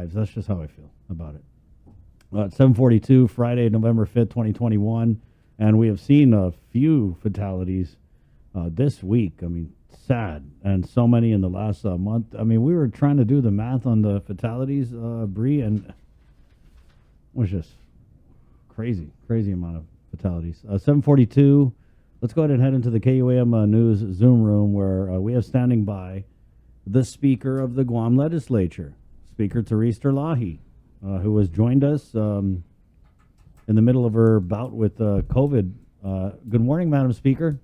lives. That's just how I feel about it. At 7:42, Friday, November 5th, 2021, and we have seen a few fatalities this week. I mean, sad, and so many in the last month. I mean, we were trying to do the math on the fatalities, Bree, and it was just crazy amount of fatalities. 7:42. Let's go ahead and head into the KUAM News Zoom room where we have standing by the Speaker of the Guam Legislature, Speaker Therese Terlaje, who has joined us in the middle of her bout with COVID. Good morning, Madam Speaker.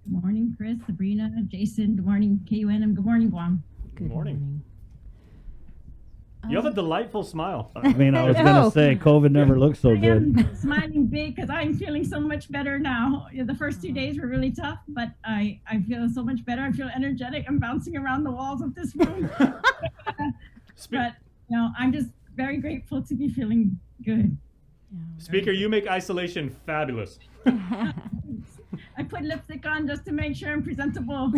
Good morning, Chris, Sabrina, Jason. Good morning, KUNM. Good morning, Guam. Good morning. You have a delightful smile. I mean, I was going to say, COVID never looked so good. I'm smiling big because I'm feeling so much better now. The first 2 days were really tough, but I feel so much better. I feel energetic. I'm bouncing around the walls of this room. But, I'm just very grateful to be feeling good. Speaker, you make isolation fabulous. I put lipstick on just to make sure I'm presentable.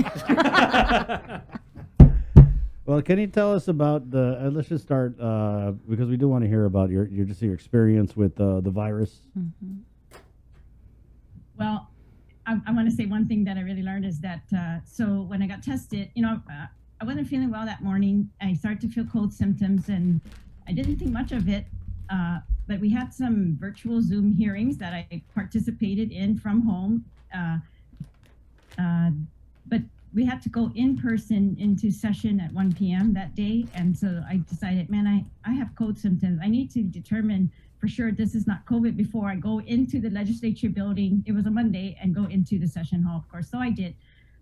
Well, can you tell us about the? Let's just start because we do want to hear about your experience with the virus. Mm-hmm. Well, I want to say one thing that I really learned is that so when I got tested, I wasn't feeling well that morning. I started to feel cold symptoms, and I didn't think much of it. But we had some virtual Zoom hearings that I participated in from home. But we had to go in person into session at 1 p.m. that day. And so I decided, man, I have cold symptoms. I need to determine for sure this is not COVID before I go into the legislature building. It was a Monday, and go into the session hall, of course. So I did.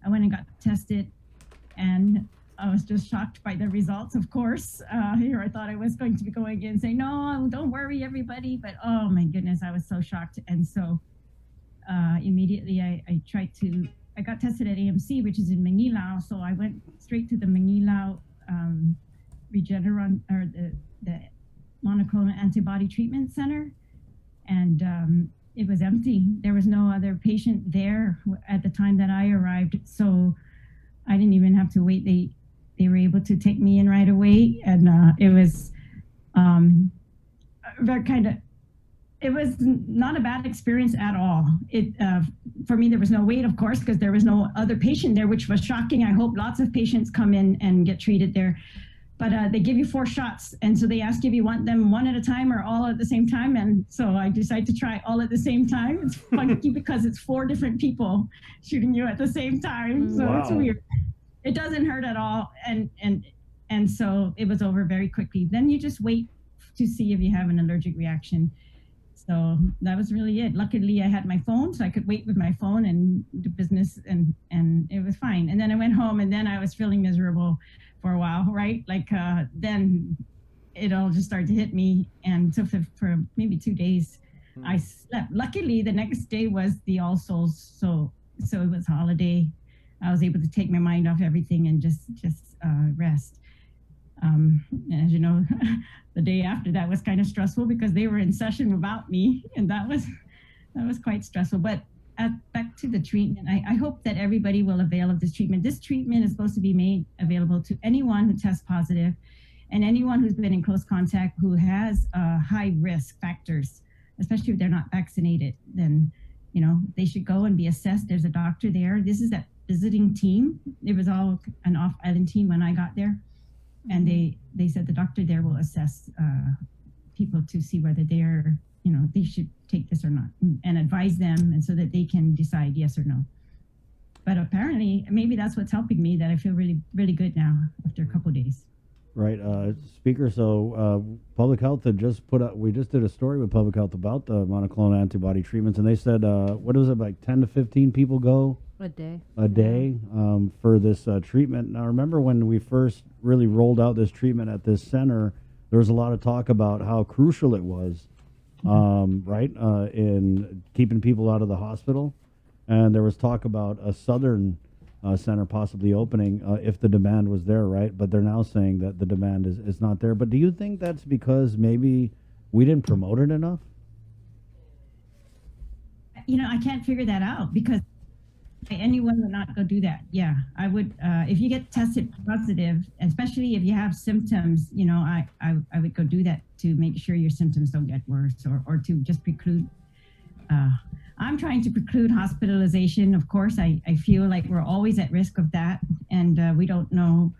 I went and got tested, and I was just shocked by the results, of course. Here I thought I was going to be going in and saying, no, don't worry, everybody. But oh my goodness, I was so shocked. And so immediately I got tested at AMC, which is in Manilao. So I went straight to the Manilao Regeneron, or the monoclonal antibody treatment center. And it was empty. There was no other patient there at the time that I arrived. So I didn't even have to wait. They were able to take me in right away. And it was it was not a bad experience at all. For me, there was no wait, of course, because there was no other patient there, which was shocking. I hope lots of patients come in and get treated there. But they give you 4 shots. And so they ask if you want them one at a time or all at the same time. And so I decided to try all at the same time. It's funky because it's 4 different people shooting you at the same time. So It's weird. It doesn't hurt at all. And so it was over very quickly. Then you just wait to see if you have an allergic reaction. So that was really it. Luckily, I had my phone, so I could wait with my phone and do business, and it was fine. And then I went home, and then I was feeling miserable for a while, right? Then it all just started to hit me. And so for maybe 2 days, I slept. Luckily, the next day was the All Souls, so it was holiday. I was able to take my mind off everything and just rest. As you know, the day after that was kind of stressful because they were in session without me, and that was quite stressful. But back to the treatment, I hope that everybody will avail of this treatment. This treatment is supposed to be made available to anyone who tests positive and anyone who's been in close contact who has high risk factors, especially if they're not vaccinated. Then, they should go and be assessed. There's a doctor there. This is that visiting team. It was all an off-island team when I got there. And they said the doctor there will assess people to see whether they should take this or not, and advise them, and so that they can decide yes or no. But apparently, maybe that's what's helping me, that I feel really, really good now after a couple of days. Right, Speaker. So Public Health had we just did a story with Public Health about the monoclonal antibody treatments, and they said, what was it, like 10 to 15 people go? A day for this treatment. Now, remember when we first really rolled out this treatment at this center, there was a lot of talk about how crucial it was, in keeping people out of the hospital. And there was talk about a southern center possibly opening if the demand was there, right? But they're now saying that the demand is not there. But do you think that's because maybe we didn't promote it enough? I can't figure that out because Anyone would not go do that. Yeah, I would. If you get tested positive, especially if you have symptoms, I would go do that to make sure your symptoms don't get worse, or to just preclude. I'm trying to preclude hospitalization. Of course, I feel like we're always at risk of that, and we don't know,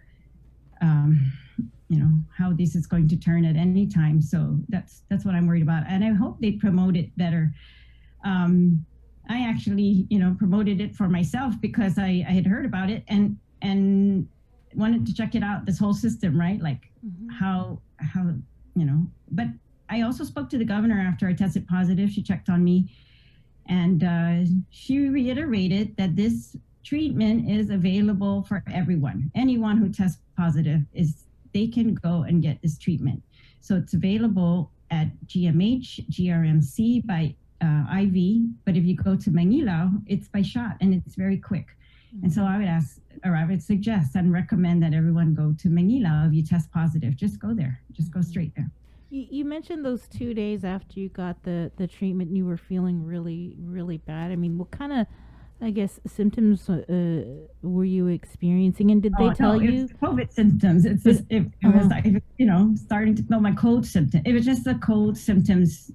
how this is going to turn at any time. So that's what I'm worried about, and I hope they promote it better. I actually, promoted it for myself because I had heard about it and wanted to check it out, this whole system, right? Like how, but I also spoke to the governor after I tested positive. She checked on me, and she reiterated that this treatment is available for everyone. Anyone who tests positive, they can go and get this treatment. So it's available at GMH, GRMC by IV, but if you go to Manila, it's by shot, and it's very quick. And so I would suggest and recommend that everyone go to Manila. If you test positive, just go there. Just go straight there. You mentioned those 2 days after you got the treatment, you were feeling really, really bad. I mean, what kind of, I guess, symptoms were you experiencing? And did they tell you? It's COVID symptoms. It's just, it was like, starting to feel my cold symptoms. It was just the cold symptoms.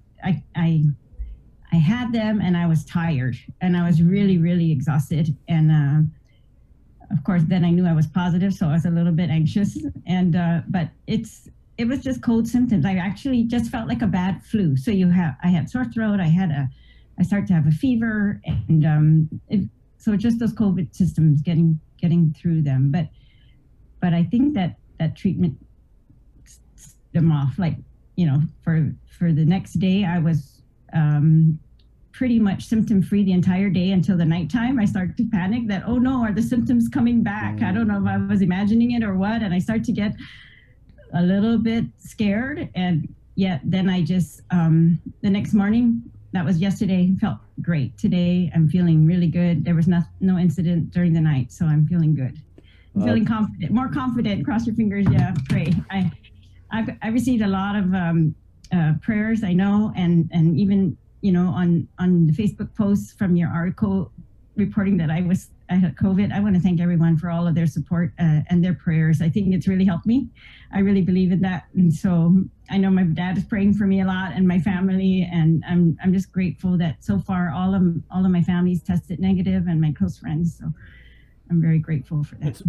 I had them, and I was tired, and I was really, really exhausted. And of course, then I knew I was positive, so I was a little bit anxious. And but it was just cold symptoms. I actually just felt like a bad flu. So I had sore throat. I started to have a fever, and so it's just those COVID symptoms getting through them. But I think that treatment them off. Like, for the next day, I was pretty much symptom free the entire day until the nighttime. I started to panic that, oh no, are the symptoms coming back? I don't know if I was imagining it or what. And I started to get a little bit scared. And yet then I just, the next morning, that was yesterday, felt great. Today, I'm feeling really good. There was no incident during the night, so I'm feeling good. I'm feeling confident, more confident. Cross your fingers. Yeah, pray. I received a lot of prayers, I know, and even, on the Facebook posts from your article reporting that I had COVID. I want to thank everyone for all of their support and their prayers. I think it's really helped me. I really believe in that. And so I know my dad is praying for me a lot, and my family, and I'm just grateful that so far all of my family's tested negative, and my close friends. So I'm very grateful for that.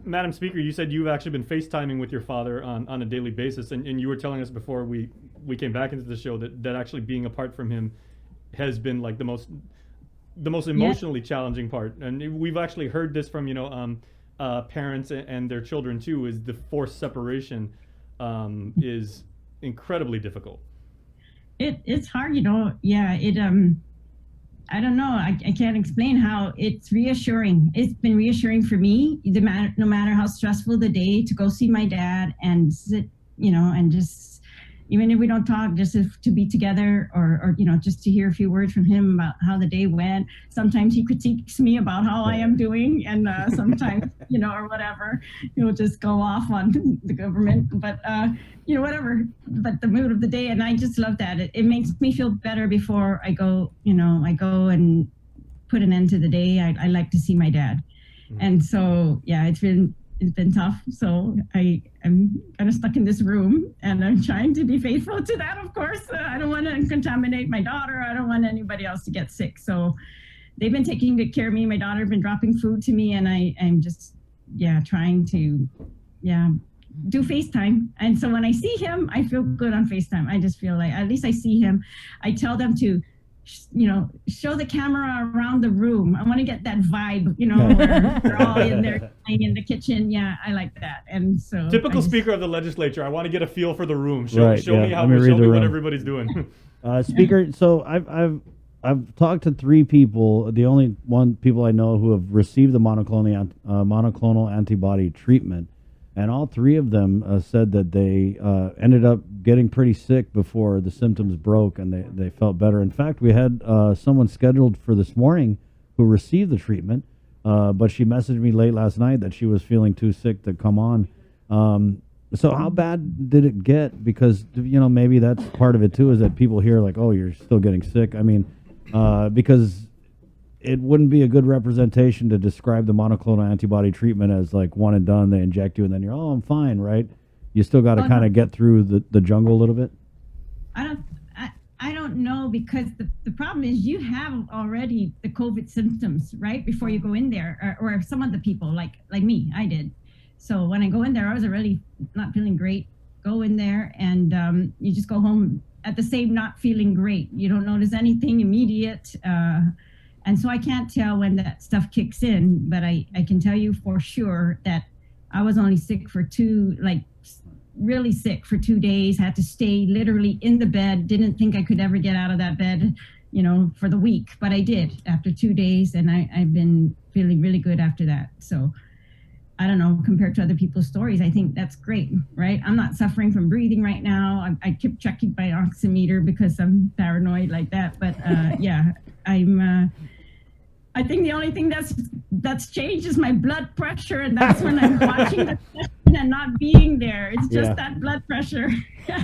Madam Speaker, you said you've actually been FaceTiming with your father on a daily basis, and you were telling us before we came back into the show that actually being apart from him has been like the most emotionally challenging part. And we've actually heard this from parents and their children too. Is the forced separation is incredibly difficult. It's hard, Yeah, I don't know. I can't explain how it's reassuring. It's been reassuring for me, no matter how stressful the day, to go see my dad and sit, and just, even if we don't talk, just to be together, or just to hear a few words from him about how the day went. Sometimes he critiques me about how I am doing, and sometimes, or whatever, he'll just go off on the government, but whatever, but the mood of the day. And I just love that. It makes me feel better before I go, I go and put an end to the day. I like to see my dad. Mm-hmm. And so, yeah, it's been tough. So I'm kind of stuck in this room, and I'm trying to be faithful to that, of course. I don't want to contaminate my daughter. I don't want anybody else to get sick. So they've been taking good care of me. My daughter has been dropping food to me, and I'm just, trying to, do FaceTime. And so when I see him, I feel good on FaceTime. I just feel like at least I see him. I tell them to, show the camera around the room. I want to get that vibe, where they're all in there playing in the kitchen. Yeah, I like that. And so typical Speaker of the Legislature. I want to get a feel for the room. Show me what everybody's doing. Speaker, so I've talked to 3 people. The only people I know who have received the monoclonal antibody treatment. And all 3 of them said that they ended up getting pretty sick before the symptoms broke, and they felt better. In fact, we had someone scheduled for this morning who received the treatment, but she messaged me late last night that she was feeling too sick to come on. So how bad did it get? Because, maybe that's part of it too, is that people hear like, oh, you're still getting sick. I mean, because it wouldn't be a good representation to describe the monoclonal antibody treatment as like one and done. They inject you and then you're, oh, I'm fine, right? You still got to Oh, kind no. of get through the jungle a little bit. I don't know, because the problem is you have already the COVID symptoms right before you go in there, or some of the people like me, I did. So when I go in there, I was already not feeling great. Go in there and you just go home at the same not feeling great. You don't notice anything immediate. And so I can't tell when that stuff kicks in, but I can tell you for sure that I was only sick for really sick for 2 days, had to stay literally in the bed, didn't think I could ever get out of that bed, for the week, but I did after 2 days, and I've been feeling really good after that. So I don't know, compared to other people's stories, I think that's great, right? I'm not suffering from breathing right now. I keep checking my oximeter because I'm paranoid like that, but yeah, I think the only thing that's changed is my blood pressure, and that's when I'm watching the session and not being there. It's just that blood pressure.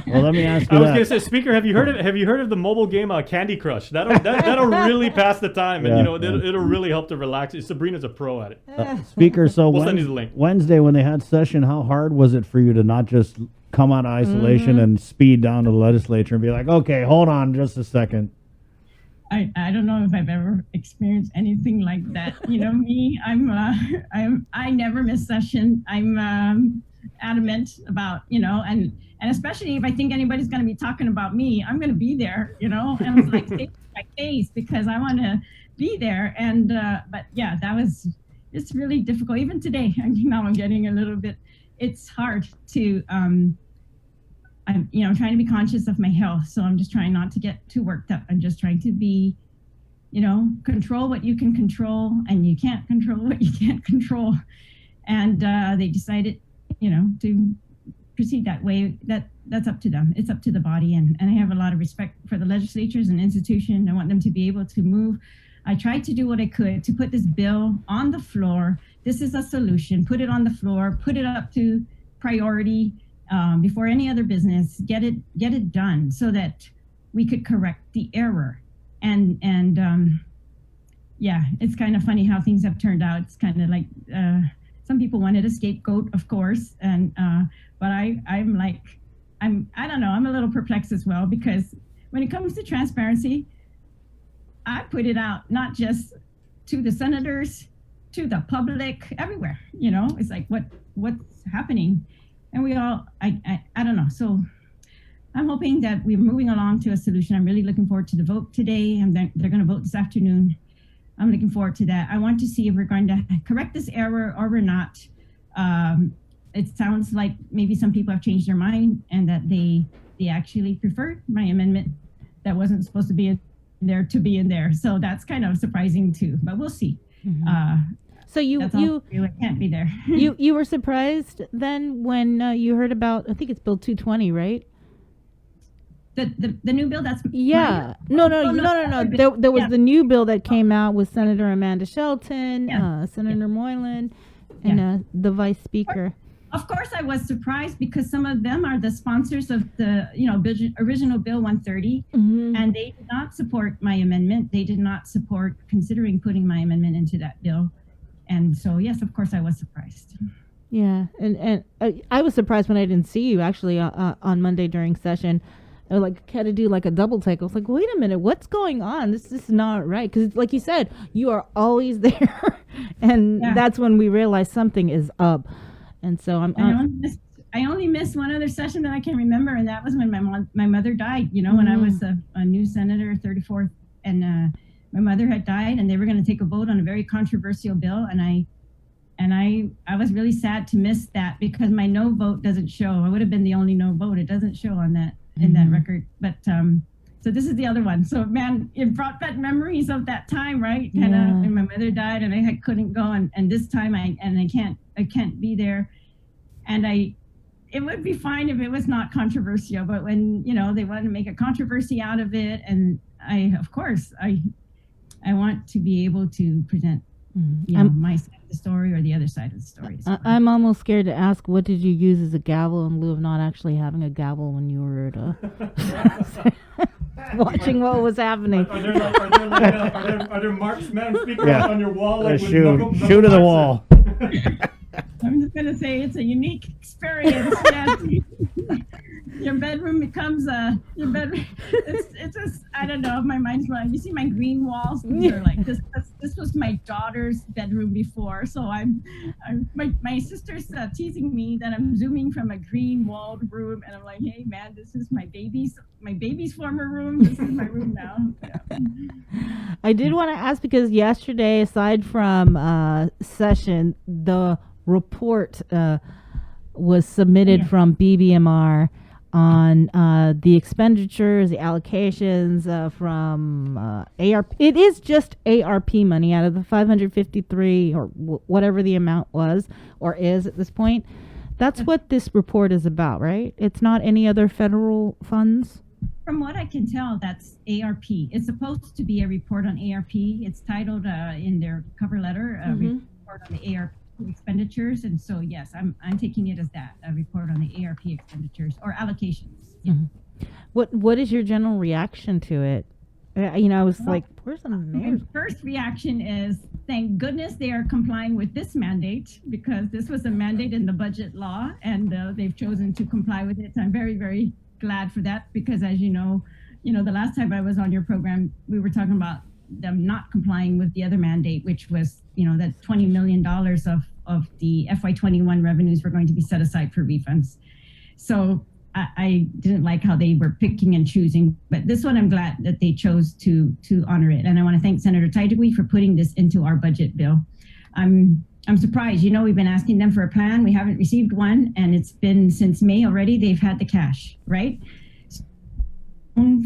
Well, let me ask I you was that. gonna say, speaker, have you heard of the mobile game Candy Crush? That'll really pass the time, and Yeah. it'll really help to relax. Sabrina's a pro at it. Speaker, so We'll send you the link. Wednesday when they had session, how hard was it for you to not just come out of isolation and speed down to the legislature and be like, okay, hold on just a second? I don't know if I've ever experienced anything like that. Me, I never miss session. I'm adamant about, and especially if I think anybody's going to be talking about me, I'm going to be there, and it's like face to my face because I want to be there. And, but yeah, it's really difficult. Even today, now I'm getting a little bit, it's hard to, I'm trying to be conscious of my health. So I'm just trying not to get too worked up. I'm just trying to be, control what you can control, and you can't control what you can't control. And they decided, to proceed that way. That's up to them. It's up to the body. And I have a lot of respect for the legislatures and institution. I want them to be able to move. I tried to do what I could to put this bill on the floor. This is a solution. Put it on the floor, put it up to priority. Before any other business, get it done so that we could correct the error. And yeah, it's kind of funny how things have turned out. It's kind of like some people wanted a scapegoat, of course, and but I don't know. I'm a little perplexed as well, because when it comes to transparency, I put it out not just to the senators, to the public, everywhere. It's like what's happening. And we all, I don't know. So I'm hoping that we're moving along to a solution. I'm really looking forward to the vote today, and they're going to vote this afternoon. I'm looking forward to that. I want to see if we're going to correct this error or we're not. It sounds like maybe some people have changed their mind and that they actually preferred my amendment that wasn't supposed to be in there to be in there. So that's kind of surprising too, but we'll see. Mm-hmm. So you can't be there. you were surprised then when you heard about, I think it's Bill 220, right? The new bill that's no. There was the new bill that came out with Senator Amanda Shelton, Senator Moylan, and the Vice Speaker. Of course, I was surprised because some of them are the sponsors of the original Bill 130, and they did not support my amendment. They did not support considering putting my amendment into that bill. And so, yes, of course, I was surprised. Yeah, and I was surprised when I didn't see you actually on Monday during session. I had to do a double take. I was like, wait a minute, what's going on? This is not right. Because like you said, you are always there. And that's when we realized something is up. And so I only missed one other session that I can remember, and that was when my mother died, when I was a new senator, 34th, and my mother had died, and they were going to take a vote on a very controversial bill, and I was really sad to miss that because my no vote doesn't show. I would have been the only no vote. It doesn't show on that in that record. But so this is the other one. So man, it brought back memories of that time, right? Kind of when my mother died and I couldn't go, and this time I can't be there, and it would be fine if it was not controversial, but when they wanted to make a controversy out of it, and I want to be able to present my side of the story or the other side of the story. I'm almost scared to ask, what did you use as a gavel in lieu of not actually having a gavel when you were at watching what was happening. Are there Marksman speakers Yeah. on your wall? Like with Shoe to the wall. I'm just gonna say it's a unique experience. Yeah. Your bedroom becomes your bedroom. It's just, I don't know. My mind's blown. You see my green walls. These are like this. This was my daughter's bedroom before. So my sister's teasing me that I'm zooming from a green walled room, and I'm like, hey man, this is my baby's former room. This is my room now. Yeah. I did want to ask because yesterday, aside from session, the report was submitted from BBMR on the expenditures, the allocations from ARP. It is just ARP money out of the 553 or whatever the amount was or is at this point. That's what this report is about, right? It's not any other federal funds? From what I can tell, that's ARP. It's supposed to be a report on ARP. It's titled in their cover letter, report on the ARP expenditures. And so, yes, I'm taking it as that, a report on the ARP expenditures or allocations. Yeah. What is your general reaction to it? I was like, where's the mayor? My first reaction is, thank goodness they are complying with this mandate, because this was a mandate in the budget law, and they've chosen to comply with it. So I'm very, very glad for that, because as you know, the last time I was on your program, we were talking about them not complying with the other mandate, which was, that $20 million of the FY21 revenues were going to be set aside for refunds. So I didn't like how they were picking and choosing, but this one I'm glad that they chose to honor it. And I want to thank Senator Terlaje for putting this into our budget bill. I'm surprised. We've been asking them for a plan. We haven't received one, and it's been since May already. They've had the cash, right? So,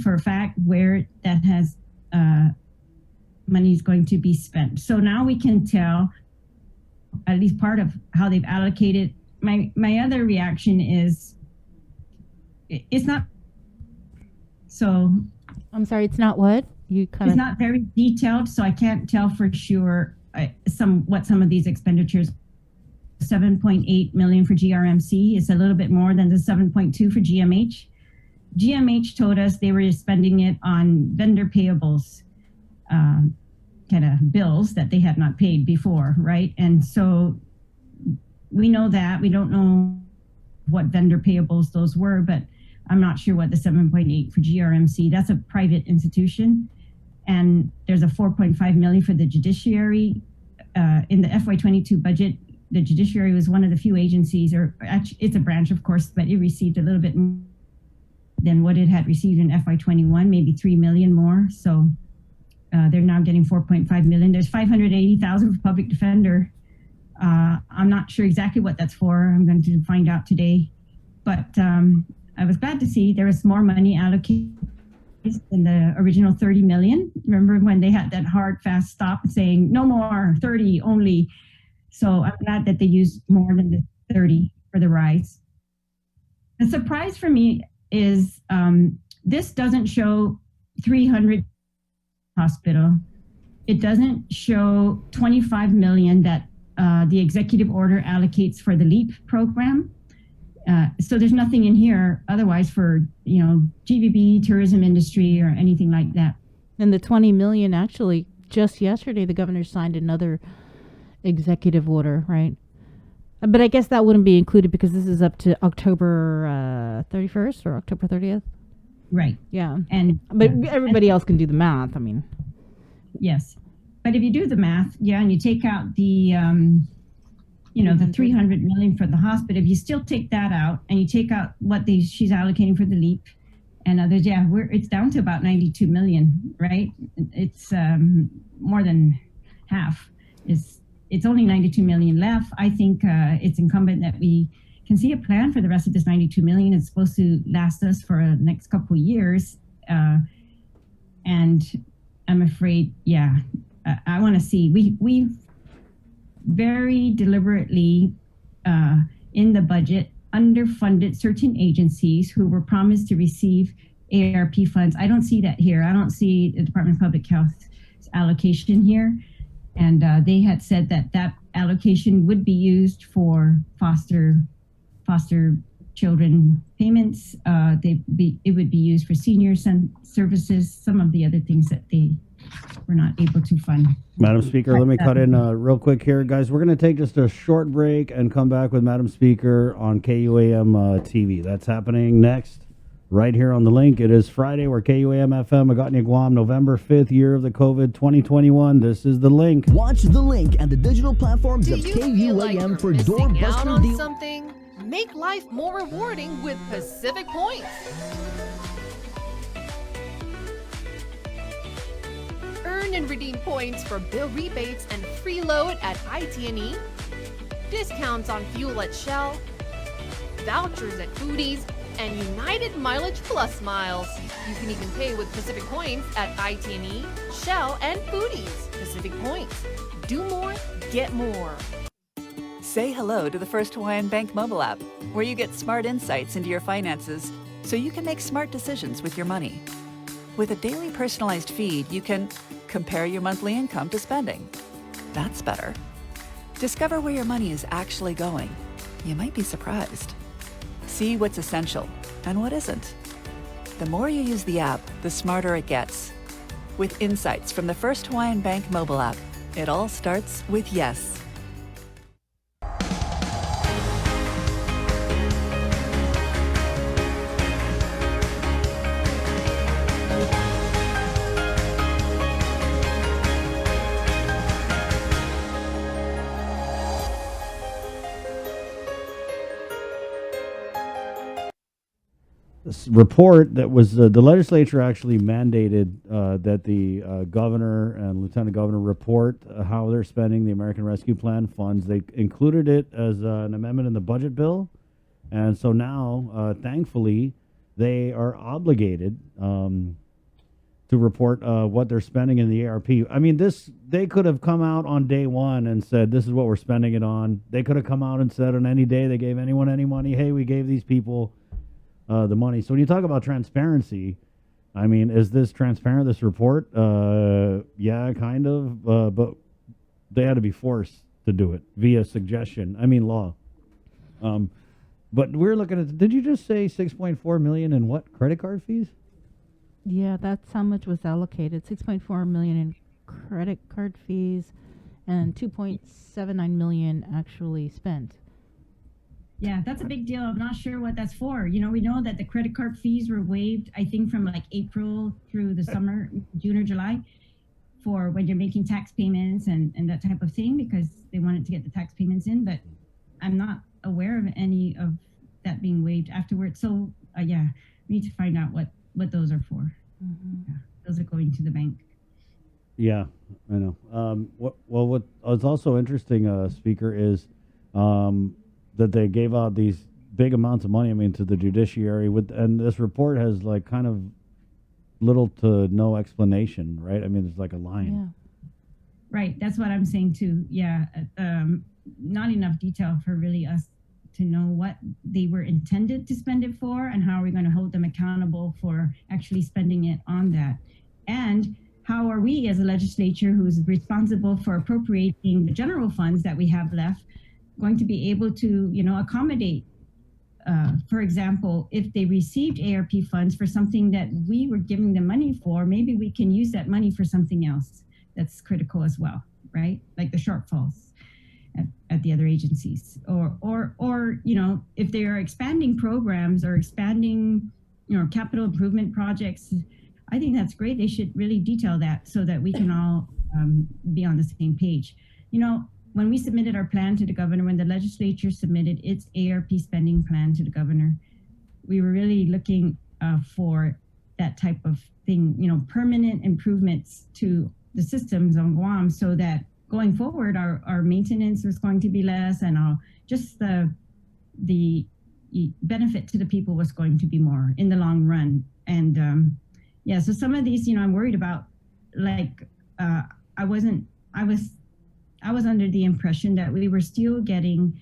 for a fact where that has money is going to be spent. So now we can tell at least part of how they've allocated. My other reaction is it's not. So I'm sorry, it's not what? It's not very detailed, so I can't tell for sure what some of these expenditures. 7.8 million for GRMC is a little bit more than the 7.2 for GMH. GMH told us they were spending it on vendor payables, kind of bills that they had not paid before, right? And so we know that. We don't know what vendor payables those were, but I'm not sure what the 7.8 for GRMC. That's a private institution. And there's a 4.5 million for the judiciary. In the FY22 budget, the judiciary was one of the few agencies, or actually it's a branch, of course, but it received a little bit more than what it had received in FY21, maybe 3 million more. So they're now getting 4.5 million. There's 580,000 for public defender. I'm not sure exactly what that's for. I'm going to find out today. But I was glad to see there was more money allocated in the original 30 million. Remember when they had that hard, fast stop saying no more, 30 only. So I'm glad that they used more than the 30 for the rise. The surprise for me is this doesn't show 300 hospital. It doesn't show 25 million that the executive order allocates for the LEAP program. So there's nothing in here otherwise for, GVB, tourism industry, or anything like that. And the 20 million, actually, just yesterday, the governor signed another executive order, right? But I guess that wouldn't be included because this is up to October 31st or October 30th. Right. Yeah. But everybody else can do the math. I mean. Yes. But if you do the math, and you take out the, the 300 million for the hospital, if you still take that out and you take out what she's allocating for the LEAP and others, it's down to about 92 million, right? It's more than half. It's only 92 million left. I think it's incumbent that we can see a plan for the rest of this 92 million. It's supposed to last us for the next couple of years. And I'm afraid, I want to see, we've very deliberately in the budget underfunded certain agencies who were promised to receive ARP funds. I don't see that here. I don't see the Department of Public Health's allocation here. And they had said that allocation would be used for foster children payments. It would be used for senior services, some of the other things that they were not able to fund. Madam Speaker, let me cut in real quick here, guys. We're going to take just a short break and come back with Madam Speaker on KUAM TV. That's happening next, right here on the link. It is Friday. We're KUAM FM, Agotnia, Guam, November 5th, year of the COVID 2021. This is the link. Watch the link and the digital platforms Do of you feel like KUAM you're for missing out doorbuster on deals. something? Make life more rewarding with Pacific Points. Earn and redeem points for bill rebates and free load at IT&E, discounts on fuel at Shell, vouchers at Foodies, and United Mileage Plus miles. You can even pay with Pacific Points at IT&E, Shell, and Foodies. Pacific Points. Do more, get more. Say hello to the First Hawaiian Bank mobile app, where you get smart insights into your finances so you can make smart decisions with your money. With a daily personalized feed, you can compare your monthly income to spending. That's better. Discover where your money is actually going. You might be surprised. See what's essential and what isn't. The more you use the app, the smarter it gets. With insights from the First Hawaiian Bank mobile app, it all starts with yes. This report that was the legislature actually mandated that the governor and lieutenant governor report how they're spending the American Rescue Plan funds. They included it as an amendment in the budget bill, and so now, thankfully, they are obligated to report what they're spending in the ARP. I mean, they could have come out on day one and said, this is what we're spending it on. They could have come out and said on any day they gave anyone any money, hey, we gave these people the money. So when you talk about transparency, I mean, is this transparent, this report? Yeah, kind of, but they had to be forced to do it via suggestion. I mean, law. But we're looking at, did you just say 6.4 million in what? Credit card fees? Yeah, that's how much was allocated. 6.4 million in credit card fees and 2.79 million actually spent. Yeah, that's a big deal. I'm not sure what that's for. You know, we know that the credit card fees were waived, I think, from like April through the summer, June or July, for when you're making tax payments and that type of thing, because they wanted to get the tax payments in. But I'm not aware of any of that being waived afterwards. So, yeah, we need to find out what those are for. Mm-hmm. Yeah, those are going to the bank. Yeah, I know. What was also interesting, Speaker, is that they gave out these big amounts of money, I mean, to the judiciary, and this report has like kind of little to no explanation, right? I mean, there's like a line. Yeah. Right, that's what I'm saying too. Yeah, not enough detail for really us to know what they were intended to spend it for, and how are we going to hold them accountable for actually spending it on that. And how are we as a legislature who's responsible for appropriating the general funds that we have left going to be able to, you know, accommodate, for example, if they received ARP funds for something that we were giving them money for, maybe we can use that money for something else that's critical as well, right? Like the shortfalls at the other agencies, or you know, if they are expanding programs or expanding, you know, capital improvement projects, I think that's great. They should really detail that so that we can all be on the same page. You know, when we submitted our plan to the governor, when the legislature submitted its ARP spending plan to the governor, we were really looking for that type of thing, you know, permanent improvements to the systems on Guam, so that going forward, our maintenance was going to be less, and just the benefit to the people was going to be more in the long run. And yeah, so some of these, you know, I'm worried about. Like, I was under the impression that we were still getting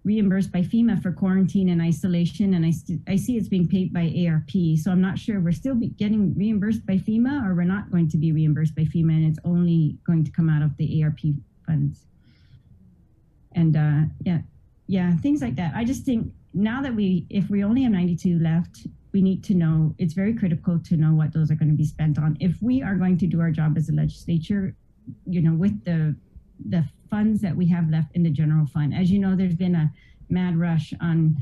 reimbursed by FEMA for quarantine and isolation, and I see it's being paid by ARP. So I'm not sure we're still getting reimbursed by FEMA, or we're not going to be reimbursed by FEMA, and it's only going to come out of the ARP funds. And yeah, yeah, things like that. I just think now that if we only have 92 left, we need to know, it's very critical to know what those are going to be spent on. If we are going to do our job as a legislature, with the funds that we have left in the general fund. As you know, there's been a mad rush on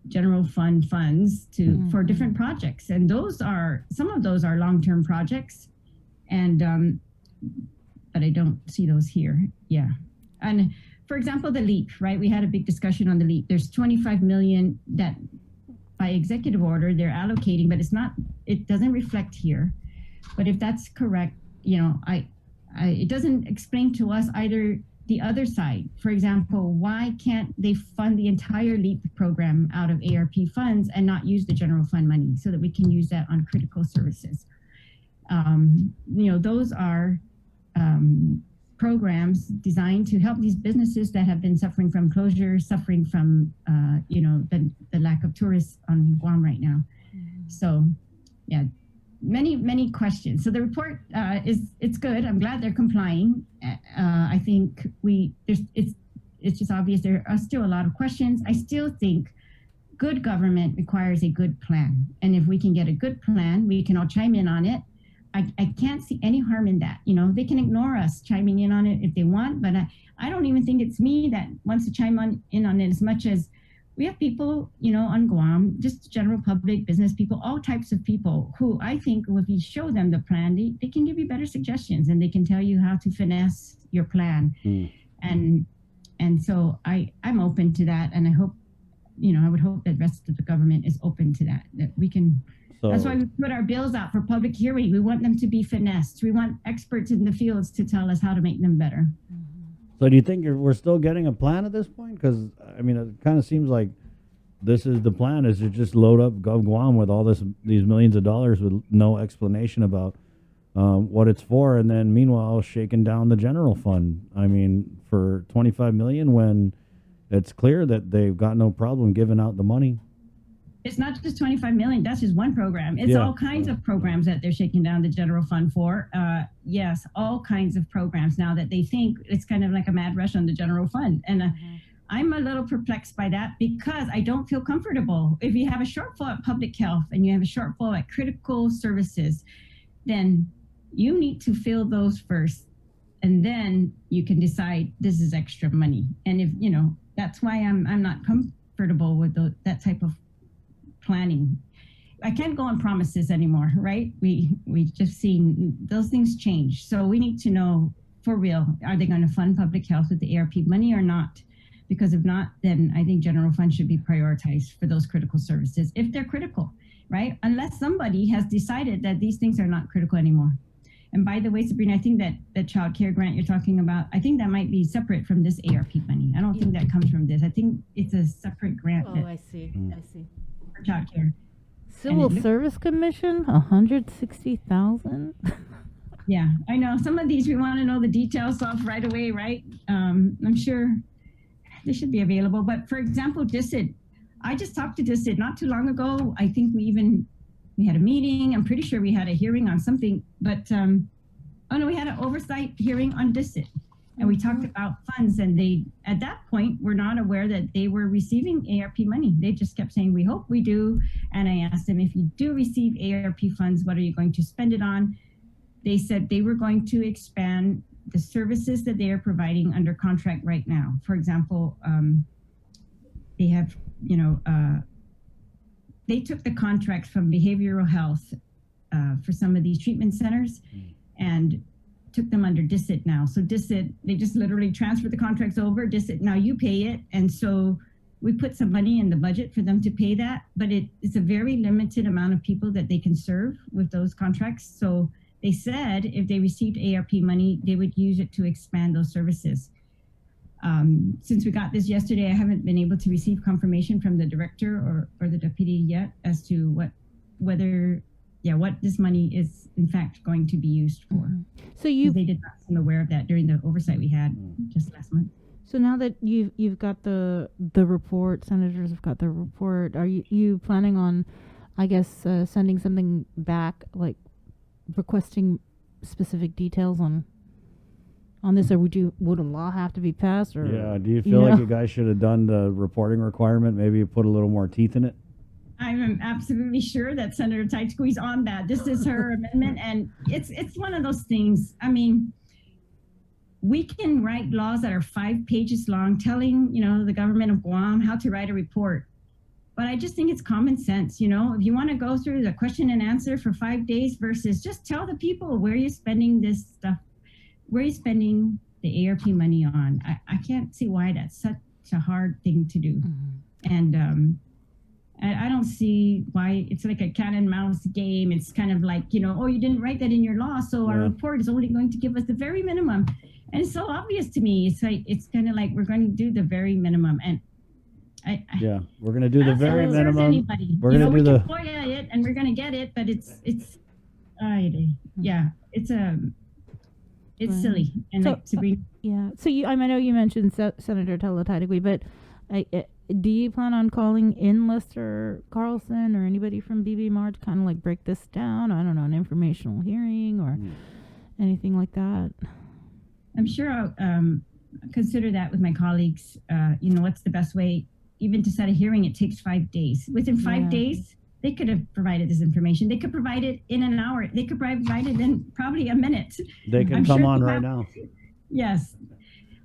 general fund funds for different projects, and some of those are long-term projects, and but I don't see those here. Yeah, and for example, the LEAP, right? We had a big discussion on the LEAP. There's 25 million that by executive order they're allocating, but it doesn't reflect here. But if that's correct, it doesn't explain to us either the other side. For example, why can't they fund the entire LEAP program out of ARP funds and not use the general fund money so that we can use that on critical services? Those are programs designed to help these businesses that have been suffering from closure, suffering from, the lack of tourists on Guam right now. So, yeah. Many questions. So the report it's good. I'm glad they're complying. I think it's just obvious there are still a lot of questions. I still think good government requires a good plan, and if we can get a good plan, we can all chime in on it. I can't see any harm in that. They can ignore us chiming in on it if they want, but I don't even think it's me that wants to chime in on it as much as we have people, on Guam, just general public, business people, all types of people who I think if you show them the plan, they can give you better suggestions, and they can tell you how to finesse your plan. And so I'm open to that, and I hope, I would hope that the rest of the government is open to that we can. So, that's why we put our bills out for public hearing. We want them to be finessed. We want experts in the fields to tell us how to make them better. So do you think we're still getting a plan at this point? Because, it kind of seems like this is the plan, is to just load up Gov Guam with all these millions of dollars with no explanation about what it's for, and then meanwhile shaking down the general fund. For 25 million when it's clear that they've got no problem giving out the money. It's not just 25 million. That's just one program. It's all kinds of programs that they're shaking down the general fund for. Yes, all kinds of programs now that they think it's kind of like a mad rush on the general fund. And I'm a little perplexed by that because I don't feel comfortable. If you have a shortfall at public health and you have a shortfall at critical services, then you need to fill those first. And then you can decide this is extra money. And if, that's why I'm not comfortable with that type of planning. I can't go on promises anymore, right? We just seen those things change. So we need to know for real, are they going to fund public health with the ARP money or not? Because if not, then I think general fund should be prioritized for those critical services if they're critical, right? Unless somebody has decided that these things are not critical anymore. And by the way, Sabrina, I think that the child care grant you're talking about, I think that might be separate from this ARP money. I don't think that comes from this. I think it's a separate grant. Oh, I see. For child care. Civil Service Commission, 160,000. Yeah, I know. Some of these we want to know the details of right away, right? I'm sure they should be available. But for example, DISID, I just talked to DISID not too long ago. I think we had a meeting. I'm pretty sure we had a hearing on something, but we had an oversight hearing on DISID. And we talked about funds, and they, at that point, were not aware that they were receiving ARP money. They just kept saying, we hope we do. And I asked them, if you do receive ARP funds, what are you going to spend it on? They said they were going to expand the services that they are providing under contract right now. For example, they have, they took the contracts from behavioral health for some of these treatment centers and took them under DISID now. So DISID, they just literally transferred the contracts over. DISID, now you pay it. And so we put some money in the budget for them to pay that, but it's a very limited amount of people that they can serve with those contracts. So they said if they received ARP money, they would use it to expand those services. Since we got this yesterday, I haven't been able to receive confirmation from the director or the deputy yet as to what this money is in fact going to be used for. So they did not seem aware of that during the oversight we had just last month. So now that you've got the report, senators have got the report, are you planning on, I guess, sending something back, like requesting specific details on on this, or would a law have to be passed? Or Yeah. Do you feel like you guys should have done the reporting requirement? Maybe put a little more teeth in it. I'm absolutely sure that Senator Teichke is on that. This is her amendment, and it's one of those things. I mean, we can write laws that are 5 pages long, telling the government of Guam how to write a report. But I just think it's common sense. If you want to go through the question and answer for 5 days versus just tell the people where you're spending this stuff, where you're spending the ARP money on. I can't see why that's such a hard thing to do. And I don't see why it's like a cat and mouse game. It's kind of like, oh, you didn't write that in your law, so our report is only going to give us the very minimum. And it's so obvious to me. It's kind of like we're going to do the very minimum. And we're going to do the very minimum. Anybody. We're going to do the FOIA it, and we're going to get it, but it's silly. And so, like Sabrina. So I know you mentioned Senator Terlaje, but do you plan on calling in Lester Carlson or anybody from BBMR to kind of like break this down? I don't know, an informational hearing or anything like that? I'm sure I'll consider that with my colleagues. What's the best way? Even to set a hearing, it takes 5 days. Within 5 days, they could have provided this information. They could provide it in an hour. They could provide it in probably a minute. They can come on right now. Yes.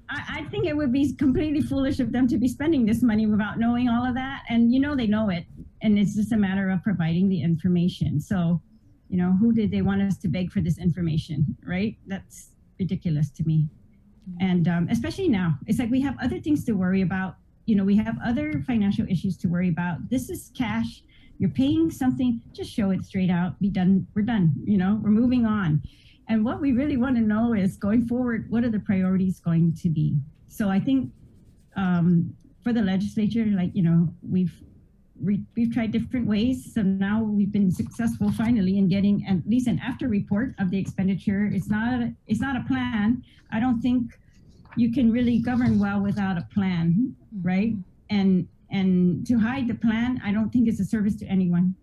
I think it would be completely foolish of them to be spending this money without knowing all of that. And they know it. And it's just a matter of providing the information. So, who did they want us to beg for this information, right? That's ridiculous to me. And especially now, it's like we have other things to worry about. We have other financial issues to worry about. This is cash. You're paying something, just show it straight out, be done. We're done, we're moving on. And what we really want to know is going forward, what are the priorities going to be? So I think for the legislature, we've tried different ways. So now we've been successful finally in getting at least an after report of the expenditure. It's not a plan. I don't think you can really govern well without a plan, right? And to hide the plan, I don't think it's a service to anyone.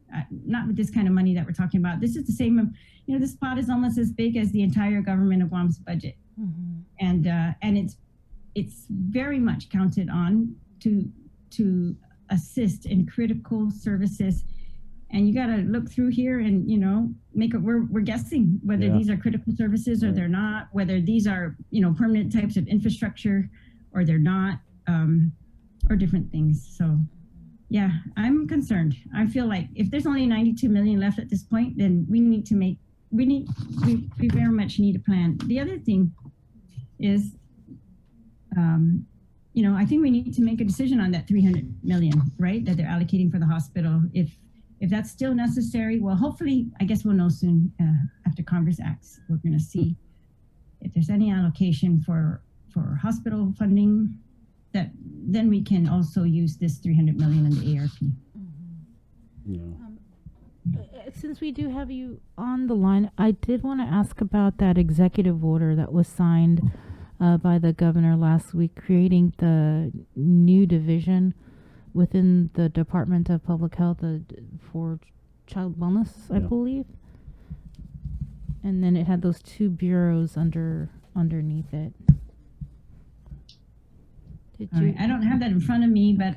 Not with this kind of money that we're talking about. This is the same. This pot is almost as big as the entire government of Guam's budget, and it's very much counted on to assist in critical services. And you got to look through here and make it. We're guessing whether these are critical services or they're not. Whether these are permanent types of infrastructure or they're not, or different things. So. Yeah, I'm concerned. I feel like if there's only 92 million left at this point, then we very much need a plan. The other thing is, I think we need to make a decision on that 300 million, right? That they're allocating for the hospital. If that's still necessary, well, hopefully, I guess we'll know soon after Congress acts. We're going to see if there's any allocation for hospital funding. That then we can also use this 300 million in the ARP. Since we do have you on the line, I did want to ask about that executive order that was signed by the governor last week, creating the new division within the Department of Public Health for child wellness, I believe. And then it had those 2 bureaus underneath it. I don't have that in front of me, but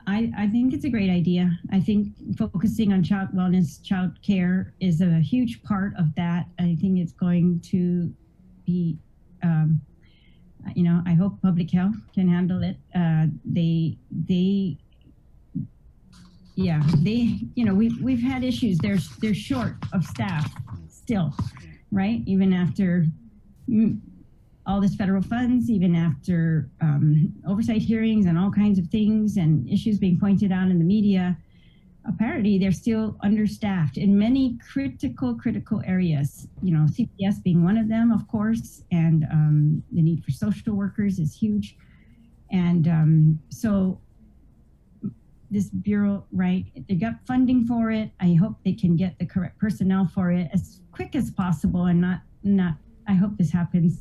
I think it's a great idea. I think focusing on child wellness, child care is a huge part of that. I think it's going to be, I hope public health can handle it. We've had issues. They're short of staff still, right? Even after all this federal funds, even after oversight hearings and all kinds of things and issues being pointed out in the media, apparently they're still understaffed in many critical areas. CPS being one of them, of course, and the need for social workers is huge. And so this bureau, right, they got funding for it. I hope they can get the correct personnel for it as quick as possible and not I hope this happens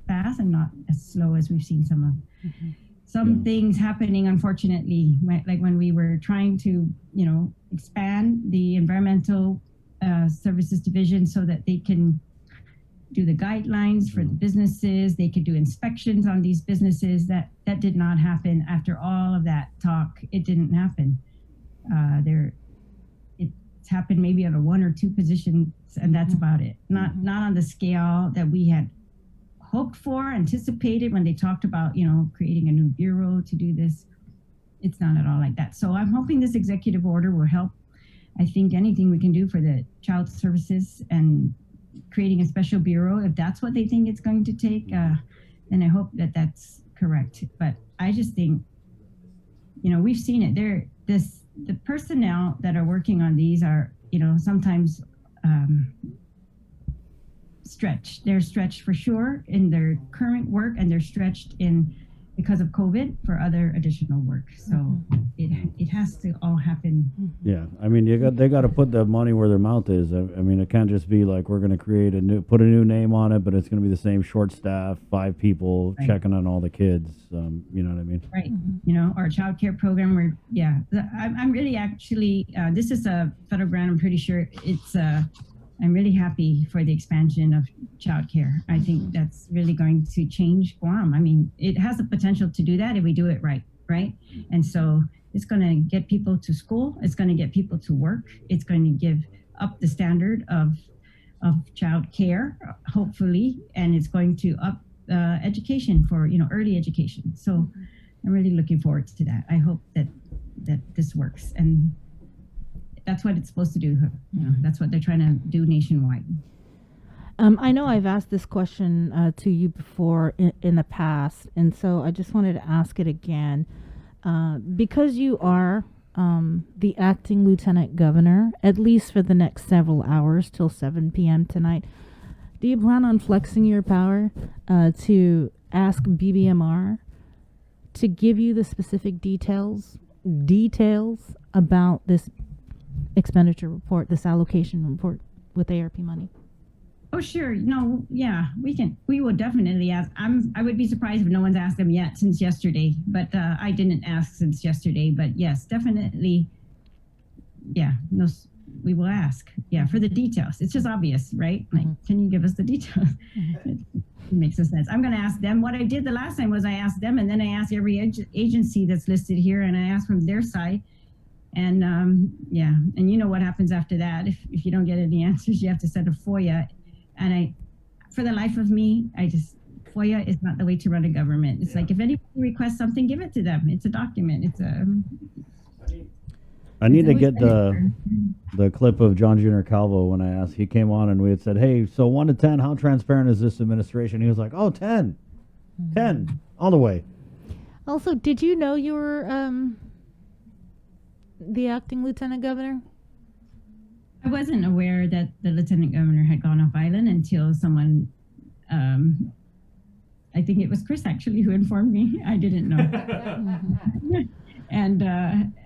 fast and not as slow as we've seen some things happening, unfortunately, like when we were trying to expand the environmental services division so that they can do the guidelines for the businesses. They could do inspections on these businesses. That did not happen. After all of that talk, it didn't happen. It's happened maybe on a 1 or 2 positions, and that's about it. Not on the scale that we had hoped for, anticipated when they talked about, creating a new bureau to do this. It's not at all like that. So I'm hoping this executive order will help. I think anything we can do for the child services and creating a special bureau, if that's what they think it's going to take, then I hope that that's correct. But I just think, we've seen it. The personnel that are working on these are, sometimes stretched. They're stretched for sure in their current work, and they're stretched because of COVID for other additional work. So it has to all happen. Yeah, I mean, they got to put the money where their mouth is. I mean, it can't just be like we're going to put a new name on it, but it's going to be the same short staff, 5 people checking on all the kids. You know what I mean? Right. Our child care program. I'm really actually. This is a federal grant. I'm pretty sure it's. I'm really happy for the expansion of childcare. I think that's really going to change Guam. I mean, it has the potential to do that if we do it right? And so it's going to get people to school. It's going to get people to work. It's going to give up the standard of childcare, hopefully, and it's going to up education for early education. So I'm really looking forward to that. I hope that this works, and that's what it's supposed to do. That's what they're trying to do nationwide. I know I've asked this question to you before in the past, and so I just wanted to ask it again. Because you are the acting lieutenant governor, at least for the next several hours till 7 p.m. tonight, do you plan on flexing your power to ask BBMR to give you the specific details about this expenditure report, this allocation report with ARP money? Oh, sure. No, yeah, we will definitely ask. I would be surprised if no one's asked them yet since yesterday, but I didn't ask since yesterday, but yes, definitely. Yeah, no, we will ask. Yeah, for the details. It's just obvious, right? Like, can you give us the details? It makes no sense. I'm going to ask them. What I did the last time was I asked them, and then I asked every agency that's listed here, and I asked from their side. And and you know what happens after that. If you don't get any answers, you have to send a FOIA. And for the life of me, FOIA is not the way to run a government. It's like if anybody requests something, give it to them. It's a document. I need to get the clip of John Jr. Calvo when I asked. He came on and we had said, hey, so 1 to 10, how transparent is this administration? He was like, 10. 10, all the way. Also, did you know you were the acting lieutenant governor? I wasn't aware that the lieutenant governor had gone off island until someone, I think it was Chris actually who informed me. I didn't know. And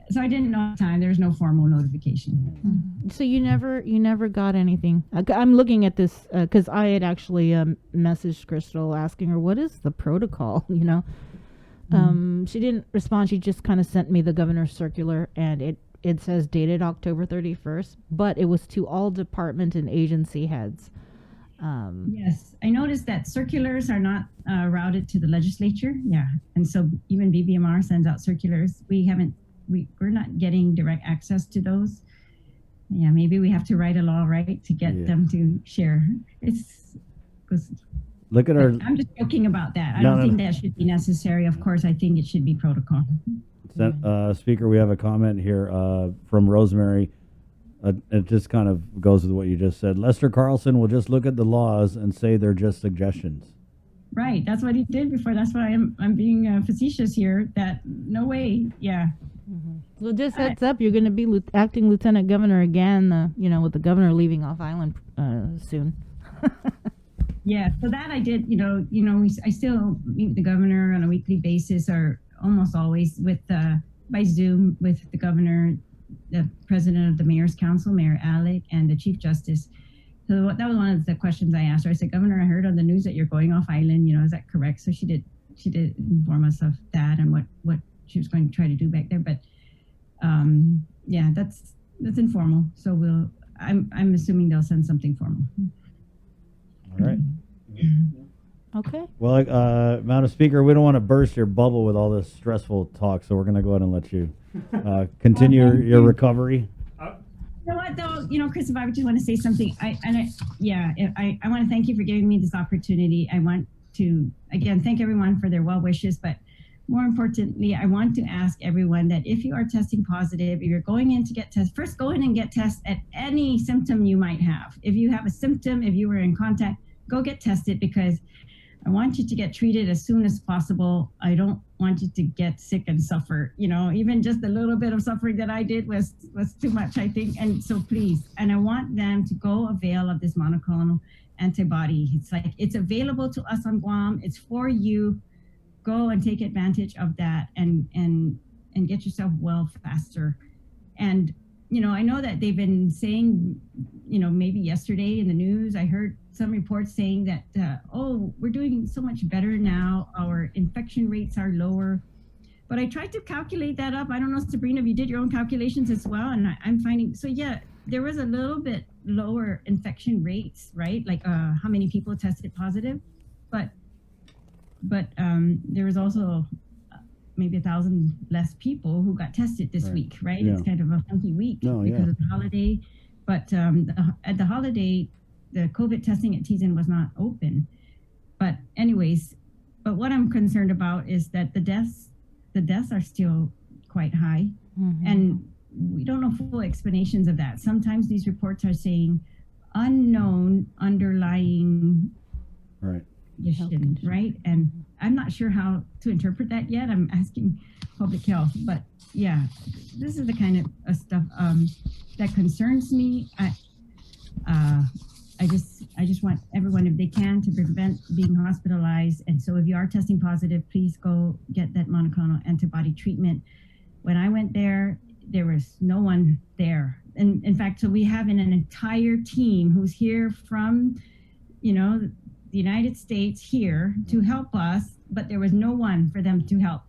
so I didn't know at the time. There was no formal notification. So you never got anything. I'm looking at this because I had actually messaged Crystal asking her, what is the protocol, She didn't respond. She just kind of sent me the governor's circular, and it says dated October 31st, but it was to all department and agency heads. Yes, I noticed that circulars are not routed to the legislature. Yeah, and so even BBMR sends out circulars. We're not getting direct access to those. Yeah, maybe we have to write a law, right, to get them to share. Look at our. I'm just joking about that. I don't think that should be necessary. Of course, I think it should be protocol. Speaker, we have a comment here from Rosemary. It just kind of goes with what you just said. Lester Carlson will just look at the laws and say they're just suggestions. Right. That's what he did before. That's why I'm being facetious here. That no way. Yeah. Well, just heads up, you're going to be acting lieutenant governor again. With the governor leaving off island soon. Yeah. So that I did. I still meet the governor on a weekly basis, or almost always by Zoom with the governor, the president of the mayor's council, Mayor Alec, and the chief justice. So that was one of the questions I asked her. I said, Governor, I heard on the news that you're going off island. Is that correct? So she did inform us of that and what she was going to try to do back there. But that's informal. So I'm assuming they'll send something formal. All right. Okay. Well, Madam Speaker, we don't want to burst your bubble with all this stressful talk, so we're going to go ahead and let you continue your recovery. You know what, though? You know, Christopher, I just want to say something. I want to thank you for giving me this opportunity. I want to, again, thank everyone for their well wishes, but more importantly, I want to ask everyone that if you are testing positive, if you're going in to get tested, first go in and get tested at any symptom you might have. If you have a symptom, if you were in contact, go get tested, because I want you to get treated as soon as possible. I don't want you to get sick and suffer. You know, even just a little bit of suffering that I did was too much, I think. And so please, and I want them to go avail of this monoclonal antibody. It's like, it's available to us on Guam. It's for you. Go and take advantage of that and get yourself well faster. And, you know, I know that they've been saying, you know, maybe yesterday in the news, I heard some reports saying that, we're doing so much better now. Our infection rates are lower. But I tried to calculate that up. I don't know, Sabrina, if you did your own calculations as well. And I'm finding, so yeah, there was a little bit lower infection rates, right? Like how many people tested positive. But there was also maybe 1,000 less people who got tested this week, right? Yeah. It's kind of a funky week because of the holiday. But at the holiday, the COVID testing at Tizen was not open. But anyways, but what I'm concerned about is that the deaths are still quite high. Mm-hmm. And we don't know full explanations of that. Sometimes these reports are saying unknown underlying condition, right? And I'm not sure how to interpret that yet. I'm asking public health, but yeah, this is the kind of stuff that concerns me. I just want everyone, if they can, to prevent being hospitalized. And so if you are testing positive, please go get that monoclonal antibody treatment. When I went there, there was no one there. And in fact, so we have an entire team who's here from, you know, the United States here to help us, but there was no one for them to help.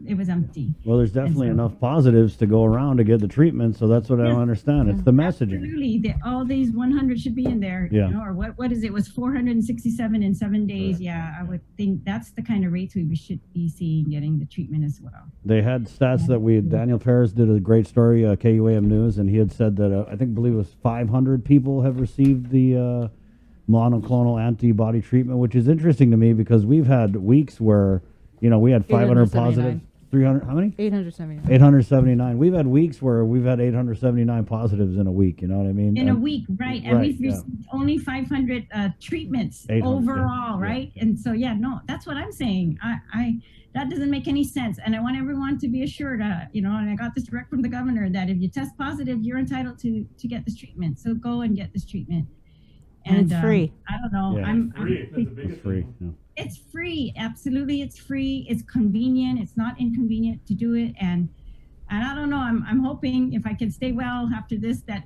It was empty. Well, there's definitely enough positives to go around to get the treatment, so that's what I don't understand. It's the messaging. Absolutely. All these 100 should be in there. Yeah. You know, or what is it? It was 467 in 7 days. Right. Yeah, I would think that's the kind of rates we should be seeing getting the treatment as well. They had stats that Daniel Perez did a great story, KUAM News, and he had said that I believe it was 500 people have received the monoclonal antibody treatment, which is interesting to me because we've had weeks where, you know, we had 500 positive, 300, how many? 879. 879. We've had weeks where we've had 879 positives in a week, you know what I mean? In a week, right. And we've received only 500 treatments overall, right? Yeah. And so, yeah, no, that's what I'm saying. I that doesn't make any sense. And I want everyone to be assured, you know, and I got this direct from the governor, that if you test positive, you're entitled to get this treatment. So go and get this treatment. And it's free. I don't know. Yeah. I'm free. That's the biggest free. thing. Yeah. It's free. Absolutely. It's free. It's convenient. It's not inconvenient to do it. And I don't know, I'm hoping if I can stay well after this, that,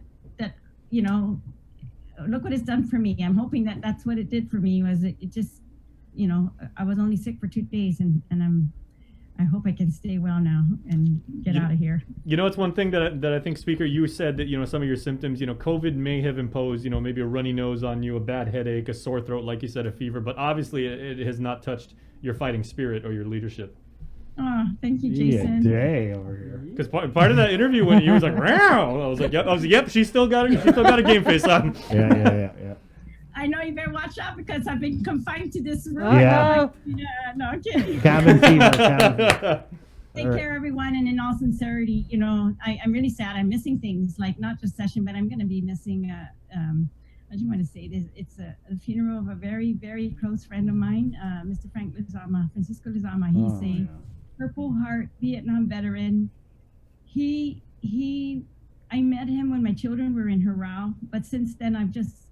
you know, look what it's done for me. I'm hoping that that's what it did for me, was it just, you know, I was only sick for 2 days and I hope I can stay well now and get out of here. You know, it's one thing that I think, Speaker, you said that, you know, some of your symptoms, you know, COVID may have imposed, you know, maybe a runny nose on you, a bad headache, a sore throat, like you said, a fever, but obviously it has not touched your fighting spirit or your leadership. Oh, thank you, Jason. Day over here. Because part of that interview when you was like, "Wow," I was like, "Yep, she's still got a game face on." Yeah. I know you better watch out because I've been confined to this room. Yeah. No, I'm kidding. Cabin fever. Take care, everyone. And in all sincerity, you know, I'm really sad. I'm missing things, like not just session, but I'm going to be missing, I just want to say this. It's a funeral of a very, very close friend of mine, Mr. Francisco Lizama. He's a Purple Heart Vietnam veteran. I met him when my children were in Hurrah, but since then I've just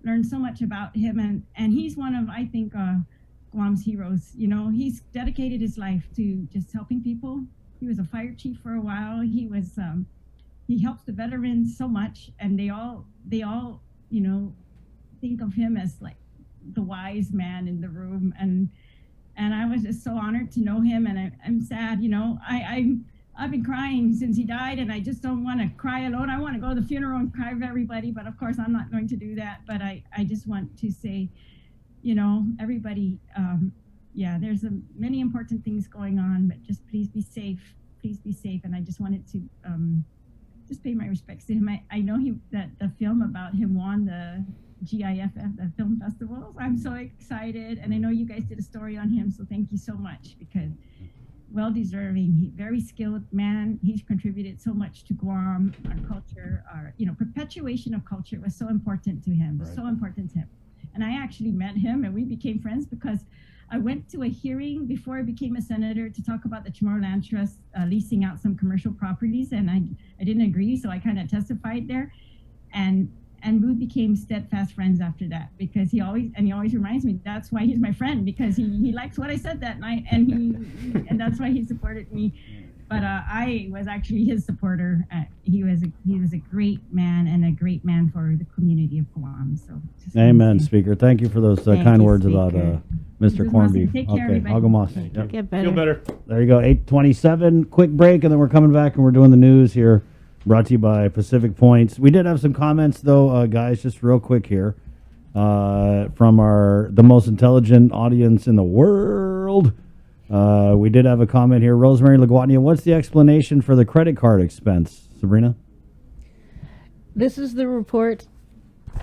learned so much about him, and he's one of, I think, Guam's heroes. You know, he's dedicated his life to just helping people. He was a fire chief for a while. He helps the veterans so much, and they all, you know, think of him as like the wise man in the room, and I was just so honored to know him, and I'm sad, you know, I've been crying since he died, and I just don't want to cry alone. I want to go to the funeral and cry with everybody, but of course I'm not going to do that. But I just want to say everybody, yeah, there's many important things going on, but just please be safe. Please be safe. And I just wanted to just pay my respects to him. I know that the film about him won the GIFF, the film festivals. I'm so excited. And I know you guys did a story on him. So thank you so much, because well deserving. Very skilled man. He's contributed so much to Guam, our culture, our perpetuation of culture was so important to him. Right. So important to him. And I actually met him and we became friends because I went to a hearing before I became a senator to talk about the Chamorro Land Trust leasing out some commercial properties, and I didn't agree, so I kind of testified there, and we became steadfast friends after that, because he always reminds me that's why he's my friend, because he likes what I said that night, and that's why he supported me. But I was actually his supporter. He was a great man, and a great man for the community of Guam. So, Amen, Speaker. Thank you for those Thank kind you, words Speaker. about Mr. Corned Beef. Take care, Okay, everybody. Agamos. Yep. Get better. Feel better. There you go. 8:27. Quick break, and then we're coming back, and we're doing the news here. Brought to you by Pacific Points. We did have some comments, though, guys. Just real quick here, from the most intelligent audience in the world. We did have a comment here. Rosemary LaGuardia, what's the explanation for the credit card expense? Sabrina? This is the report.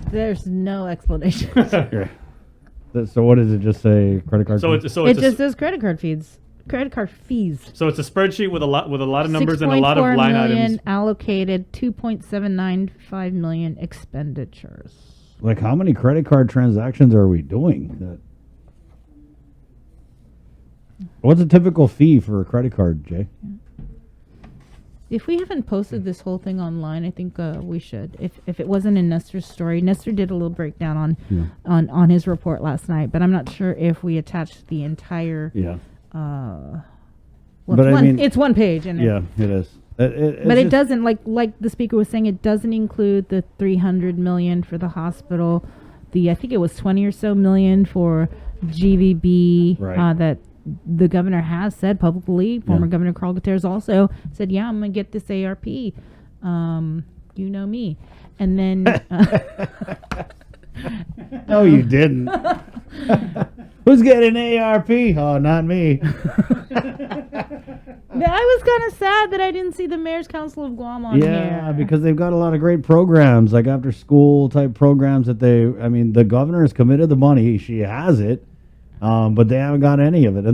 There's no explanation. Okay. So what does it just say? Credit card? So fees? it's It just says credit card fees. Credit card fees. so it's a spreadsheet with a lot of numbers and a lot of 6.4 line million items. allocated, 2.795 million expenditures. Like, how many credit card transactions are we doing? What's a typical fee for a credit card, Jay? If we haven't posted this whole thing online, I think we should. If it wasn't in Nestor's story, Nestor did a little breakdown on his report last night, but I'm not sure if we attached the entire. Yeah. Well, But it's I one, mean- it's one page, and Yeah, it is. but it doesn't like the speaker was saying. It doesn't include the 300 million for the hospital. I think it was 20 or so million for GVB. Right. That the governor has said publicly. Former Governor Carl Gutierrez also said, "Yeah, I'm gonna get this ARP." You know me, and then. No, you didn't. Who's getting ARP? Oh, not me. I was kind of sad that I didn't see the Mayor's Council of Guam on here. Yeah, because they've got a lot of great programs, like after school type programs that the governor has committed the money. She has it, but they haven't got any of it.